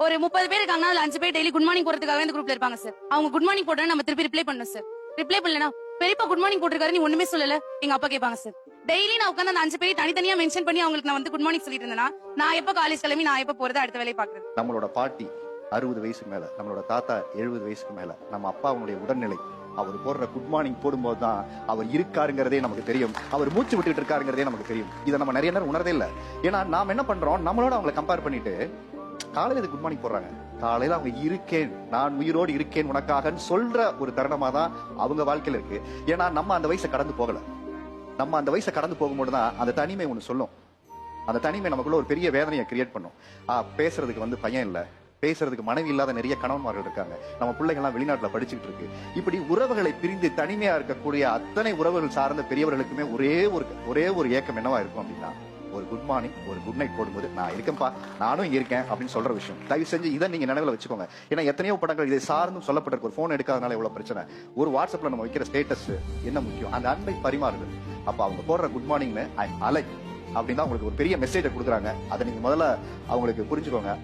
ஒரு 30 பேர் இருக்காங்கன்னா அதுல 5 பேர் டெய்லி குட் மார்னிங் போறதுக்காக இந்த குரூப்ல இருப்பாங்க சார். அவங்க குட் மார்னிங் போட்டா நம்ம திருப்பி ரிப்ளை பண்ணணும் சார். ரிப்ளை பண்ணலனா பெரியப்பா குட் மார்னிங் போட்டிருக்காரு நீ ஒண்ணுமே சொல்லல எங்க அப்பா கேட்பாங்க சார். டெய்லி நான் உட்கார்ந்து அந்த 5 பேர் தனித்தனியா மென்ஷன் பண்ணி அவங்களுக்கு நான் வந்து குட் மார்னிங் சொல்லிட்டு இருந்தேன்னா நான் எப்ப காலேஜ் கிளம்பி நான் எப்ப போறது அடுத்த வேலையை பாக்குறது. நம்மளோட பாட்டி 60 வயசுக்கு மேல, நம்மளோட தாத்தா 70 வயசுக்கு மேல, நம்ம அப்பாவுடைய உடல்நிலை அவர் போடுற குட் மார்னிங் போடும்போது தான் அவர் இருக்காருங்கிறதே நமக்கு தெரியும். அவர் மூச்சு விட்டுட்டு இருக்காருங்கிறதே நமக்கு தெரியும். இதை நம்ம நிறைய நேரம் உணர்றதே இல்லை. ஏன்னா நாம என்ன பண்றோம், நம்மளோட அவங்களை கம்பேர் பண்ணிட்டு காலையில குட் மார்னிங் போடுறாங்க, காலையில அவங்க இருக்கேன், நான் உயிரோடு இருக்கேன் உனக்காக சொல்ற ஒரு தருணமா தான் அவங்க வாழ்க்கையில இருக்கு. ஏன்னா நம்ம அந்த வயசை கடந்து போகல. நம்ம அந்த வயசை கடந்து போகும்போது தான் அந்த தனிமை ஒண்ணு சொல்லும். அந்த தனிமை நமக்குள்ள ஒரு பெரிய வேதனையை கிரியேட் பண்ணும். பேசுறதுக்கு வந்து பையன் இல்ல, பேசுறதுக்கு மனைவி இல்லாத நிறைய கணவன்மார்கள் இருக்காங்க, நம்ம பிள்ளைகள்லாம் வெளிநாட்டுல படிச்சுட்டு இருக்கு. இப்படி உறவுகளை பிரிந்து தனிமையா இருக்கக்கூடிய அத்தனை உறவுகள் சார்ந்த பெரியவர்களுக்குமே ஒரே ஒரு ஏக்கம் என்னவா இருக்கும் அப்படின்னா, ஒரு குட் மார்னிங் ஒரு குட் நைட் போடும்போது நான் இருக்கேன்ப்பா, நானும் இருக்கேன் அப்படின்னு சொல்ற விஷயம். தயவு செஞ்சு இதை நீங்க நினைவுல வச்சுக்கோங்க. ஏன்னா எத்தனையோ படங்கள் இதை சார்ந்தும் சொல்லப்பட்டிருக்கு. ஒரு போன் எடுக்காதனால எவ்வளவு பிரச்சனை. ஒரு வாட்ஸ்அப்ல நம்ம வைக்கிற ஸ்டேட்டஸ் என்ன முக்கியம், அந்த அன்பை பரிமாறுதல். அப்ப அவங்க போடுற குட் மார்னிங்னு ஐ அலைவ் அப்படின்னு தான் உங்களுக்கு ஒரு பெரிய மெசேஜை கொடுக்குறாங்க. அதை நீங்க முதல்ல அவங்களுக்கு புரிஞ்சுக்கோங்க.